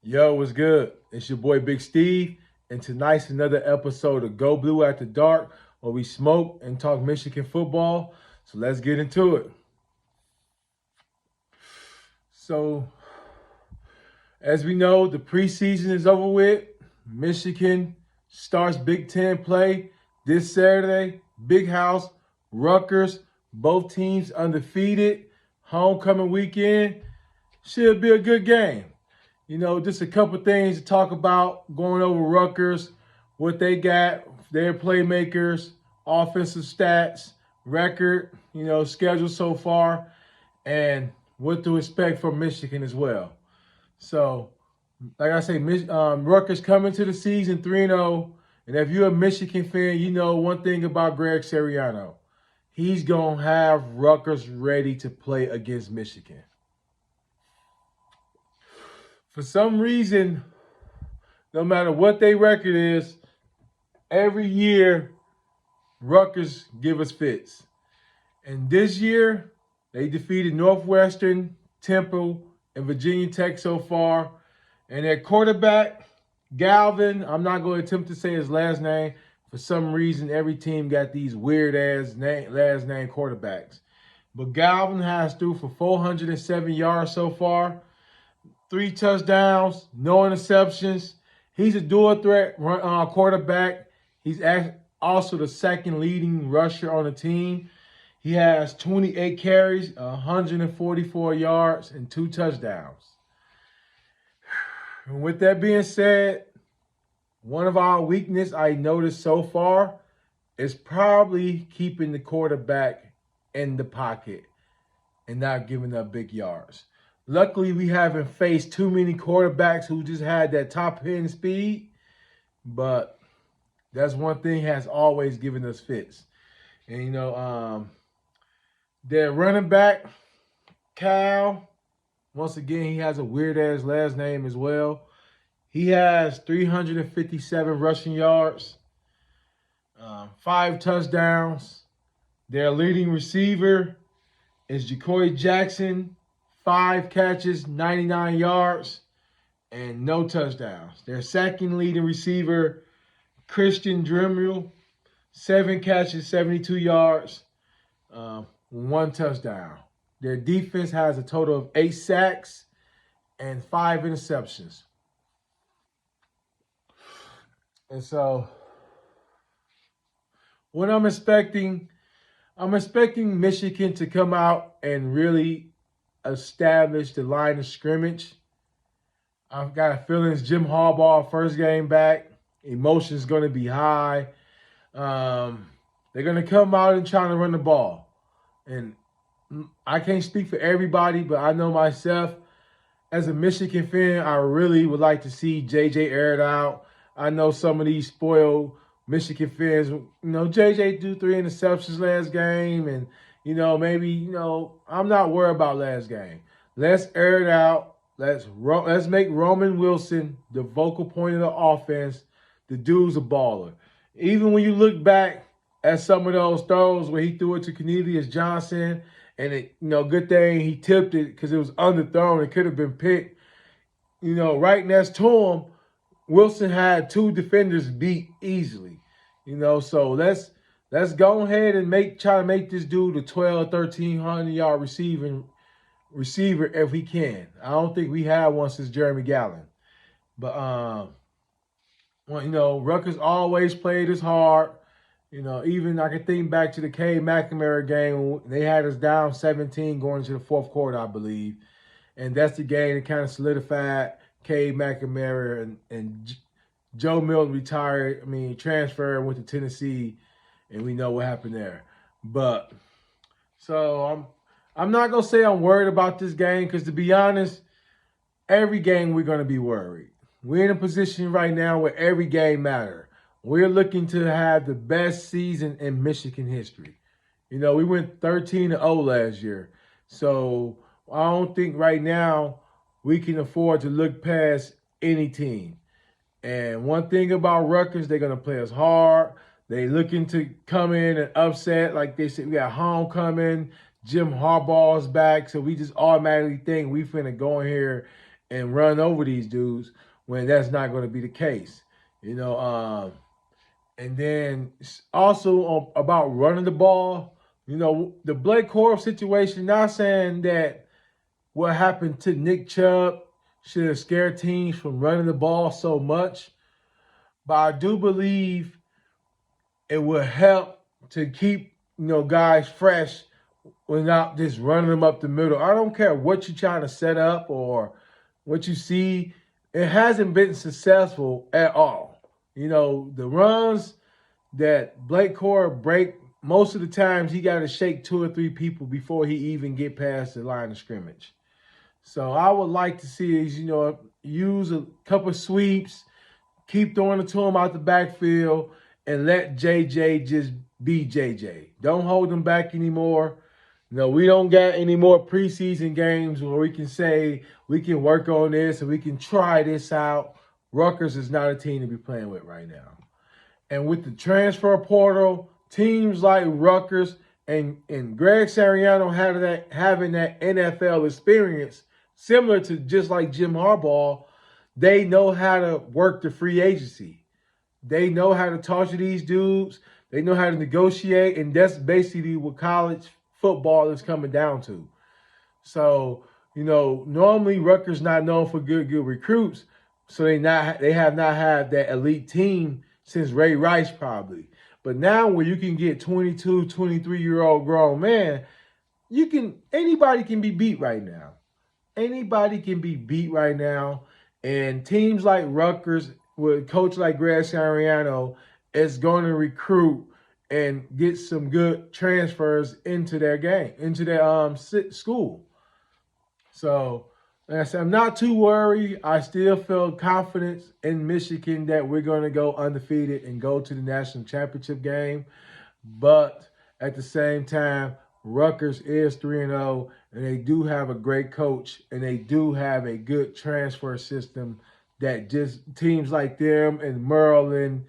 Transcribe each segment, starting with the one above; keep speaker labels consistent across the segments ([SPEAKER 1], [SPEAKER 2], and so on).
[SPEAKER 1] Yo, what's good? It's your boy Big Steve, and tonight's another episode of Go Blue After Dark, where we smoke and talk Michigan football. So let's get into it. So, as we know, the preseason is over with. Michigan starts Big Ten play this Saturday. Big House, Rutgers, both teams undefeated. Homecoming weekend should be a good game. Just a couple things to talk about going over Rutgers, what they got, their playmakers, offensive stats, record, schedule so far, and what to expect from Michigan as well. So, like I say, Rutgers coming to the season 3-0. And if you're a Michigan fan, you know one thing about Greg Sirianno. He's going to have Rutgers ready to play against Michigan. For some reason, no matter what their record is, every year, Rutgers give us fits. And this year, they defeated Northwestern, Temple, and Virginia Tech so far. And their quarterback, Galvin, I'm not going to attempt to say his last name. For some reason, every team got these weird-ass last name quarterbacks. But Galvin has threw for 407 yards so far. 3 touchdowns, no interceptions. He's a dual threat quarterback. He's also the second leading rusher on the team. He has 28 carries, 144 yards, and 2 touchdowns. And with that being said, one of our weaknesses I noticed so far is probably keeping the quarterback in the pocket and not giving up big yards. Luckily, we haven't faced too many quarterbacks who just had that top end speed, but that's one thing has always given us fits. And, their running back, Cal, once again, he has a weird-ass last name as well. He has 357 rushing yards, 5 touchdowns. Their leading receiver is Ja'Cory Jackson, 5 catches, 99 yards, and no touchdowns. Their second leading receiver, Christian Dremel, 7 catches, 72 yards, 1 touchdown. Their defense has a total of 8 sacks and 5 interceptions. And so, what I'm expecting Michigan to come out and really establish the line of scrimmage. I've got a feeling it's Jim Harbaugh first game back. Emotion's going to be high. They're going to come out and try to run the ball. And I can't speak for everybody, but I know myself, as a Michigan fan, I really would like to see JJ air it out. I know some of these spoiled Michigan fans, JJ threw 3 interceptions last game, and maybe, I'm not worried about last game. Let's air it out. Let's make Roman Wilson the vocal point of the offense. The dude's a baller. Even when you look back at some of those throws where he threw it to Cornelius Johnson, and good thing he tipped it because it was underthrown. It could have been picked. Right next to him, Wilson had 2 defenders beat easily. So let's go ahead and try to make this dude a 1,300 yard receiver if we can. I don't think we had one since Jeremy Gallon. But Rutgers always played us hard. Even I can think back to the Cade McNamara game. They had us down 17 going into the 4th quarter, I believe. And that's the game that kind of solidified Cade McNamara and Joe Milton transferred and went to Tennessee, and we know what happened there. But so I'm not gonna say I'm worried about this game because, to be honest, every game we're gonna be worried. We're in a position right now where every game matters. We're looking to have the best season in Michigan history. We went 13-0 last year, so I don't think right now we can afford to look past any team. And one thing about Rutgers, they're going to play us hard. They looking to come in and upset. Like they said, we got homecoming. Jim Harbaugh's back. So we just automatically think we finna go in here and run over these dudes when that's not going to be the case. And then also about running the ball, the Blake Corum situation, not saying that what happened to Nick Chubb should have scared teams from running the ball so much, but I do believe it will help to keep, guys fresh without just running them up the middle. I don't care what you're trying to set up or what you see. It hasn't been successful at all. The runs that Blake Corum break, most of the times he got to shake 2 or 3 people before he even get past the line of scrimmage. So I would like to see is, use a couple sweeps, keep throwing it to him out the backfield, and let JJ just be JJ. Don't hold him back anymore. We don't got any more preseason games where we can say we can work on this and we can try this out. Rutgers is not a team to be playing with right now. And with the transfer portal, teams like Rutgers and Greg Sirianni having that NFL experience, similar to just like Jim Harbaugh, they know how to work the free agency. They know how to talk to these dudes. They know how to negotiate, and that's basically what college football is coming down to. So, normally Rutgers not known for good recruits, so they have not had that elite team since Ray Rice probably. But now where you can get 22, 23-year-old grown man, anybody can be beat right now. Anybody can be beat right now. And teams like Rutgers with a coach like Greg Sirianni is going to recruit and get some good transfers into their game, into their school. So, like I said, I'm not too worried. I still feel confidence in Michigan that we're going to go undefeated and go to the national championship game. But at the same time, Rutgers is 3-0, and they do have a great coach, and they do have a good transfer system that just teams like them and Maryland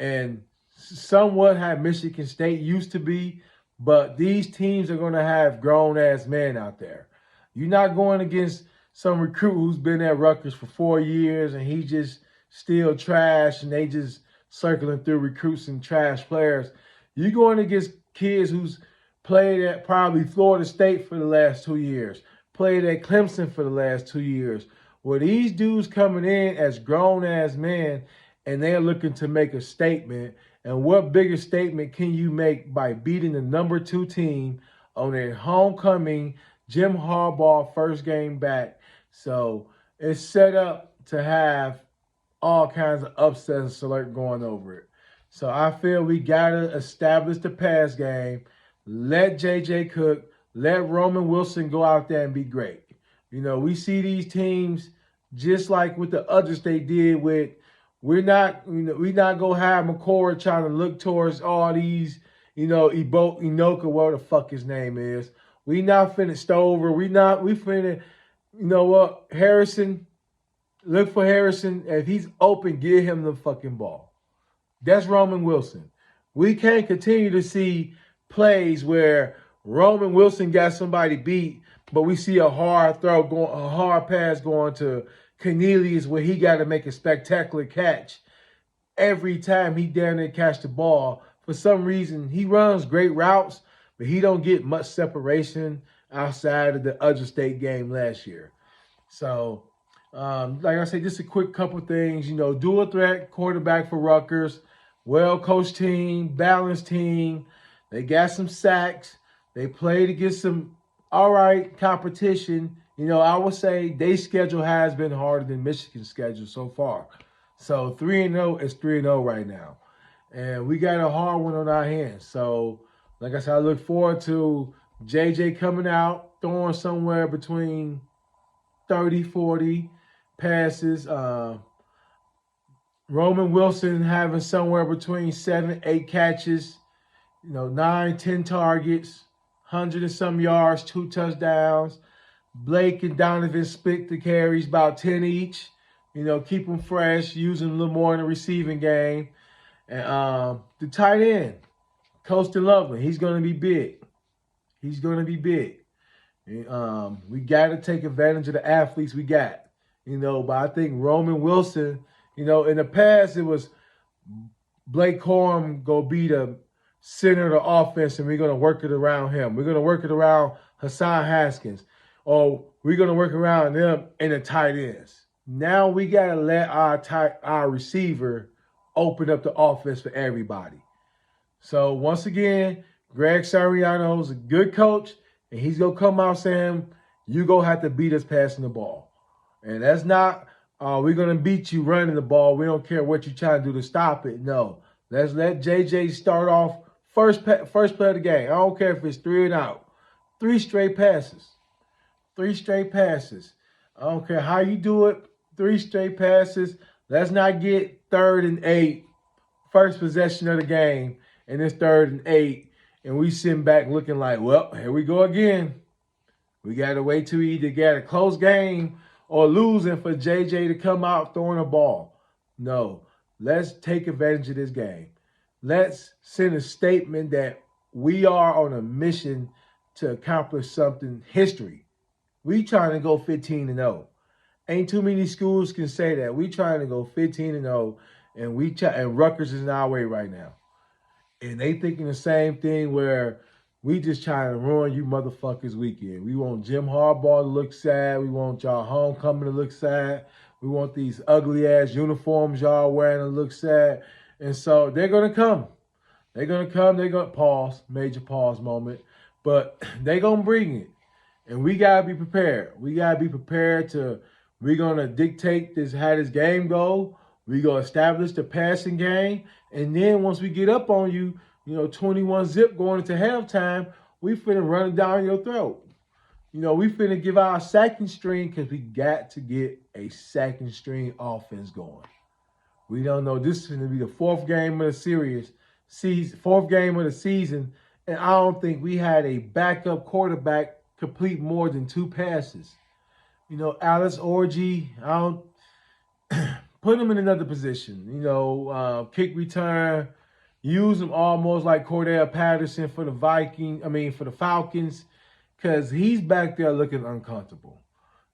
[SPEAKER 1] and somewhat have Michigan State used to be, but these teams are going to have grown-ass men out there. You're not going against some recruit who's been at Rutgers for 4 years and he just still trash and they just circling through recruits and trash players. You're going against kids who's played at probably Florida State for the last 2 years, played at Clemson for the last 2 years, where these dudes coming in as grown-ass men and they're looking to make a statement. And what bigger statement can you make by beating the number 2 team on a homecoming Jim Harbaugh first game back? So it's set up to have all kinds of upsets alert going over it. So I feel we got to establish the pass game, let J.J. cook, let Roman Wilson go out there and be great. We see these teams just like with the others they did with, we're not going to have McCord trying to look towards all these, Inoka, whatever the fuck his name is. We not finna Stover. We finna, Harrison, look for Harrison. If he's open, give him the fucking ball. That's Roman Wilson. We can't continue to see plays where Roman Wilson got somebody beat, but we see a hard pass going to Cornelius where he got to make a spectacular catch every time he down there catch the ball. For some reason, he runs great routes, but he don't get much separation outside of the other state game last year. So, like I said, just a quick couple things. Dual threat quarterback for Rutgers, well-coached team, balanced team. They got some sacks. They played against some all right competition. I would say their schedule has been harder than Michigan's schedule so far. So 3-0 is 3-0 right now. And we got a hard one on our hands. So, like I said, I look forward to JJ coming out, throwing somewhere between 30, 40 passes. Roman Wilson having somewhere between 7, 8 catches, 9, 10 targets, 100 and some yards, 2 touchdowns. Blake and Donovan split the carries about 10 each. Keep them fresh, use them a little more in the receiving game. And the tight end, Colston Loveland, he's going to be big. He's going to be big. We got to take advantage of the athletes we got. But I think Roman Wilson, in the past it was Blake Corum go be the center of the offense, and we're going to work it around him. We're going to work it around Hassan Haskins, or we're going to work around them in the tight ends. Now we got to let our receiver open up the offense for everybody. So once again, Greg Sirianni is a good coach, and he's going to come out saying, you're going to have to beat us passing the ball. And that's not, we're going to beat you running the ball. We don't care what you're trying to do to stop it. No. Let's let JJ start off first play of the game. I don't care if it's 3 and out. 3 straight passes. 3 straight passes. I don't care how you do it. 3 straight passes. Let's not get 3rd and 8, first possession of the game, and it's 3rd and 8, and we sitting back looking like, well, here we go again. We got to wait till we either get a close game or losing for JJ to come out throwing a ball. No. Let's take advantage of this game. Let's send a statement that we are on a mission to accomplish something history. We trying to go 15-0. Ain't too many schools can say that. We trying to go 15-0, and Rutgers is in our way right now. And they thinking the same thing where we just trying to ruin you motherfuckers' weekend. We want Jim Harbaugh to look sad. We want y'all homecoming to look sad. We want these ugly-ass uniforms y'all wearing to look sad. And so they're going to come. They're going to come. They're going to pause, major pause moment. But they're going to bring it. And we got to be prepared. We got to be prepared we're going to dictate how this game go. We're going to establish the passing game. And then once we get up on you, 21 zip going into halftime, we finna run it down your throat. We finna give our second string because we got to get a second string offense going. We don't know. This is going to be the 4th game of the series, 4th game of the season, and I don't think we had a backup quarterback complete more than 2 passes. Alex Orji, I don't put him in another position. Kick return, use him almost like Cordell Patterson for the Falcons, because he's back there looking uncomfortable.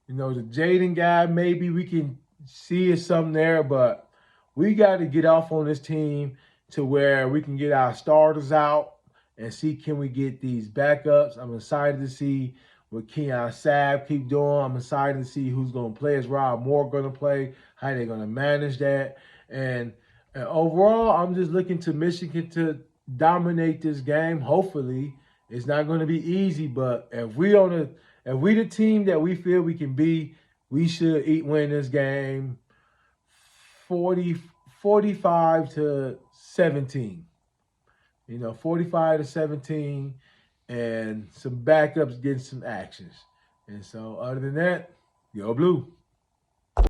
[SPEAKER 1] The Jaden guy, maybe we can see something there, but we got to get off on this team to where we can get our starters out and see, can we get these backups. I'm excited to see what Keon Sabb keep doing. I'm excited to see who's going to play. Is Rob Moore going to play? How they're going to manage that? And overall, I'm just looking to Michigan to dominate this game. Hopefully, it's not going to be easy, but if we the team that we feel we can be, we should win this game 45-17. 45-17, and some backups getting some actions. And so other than that, go blue.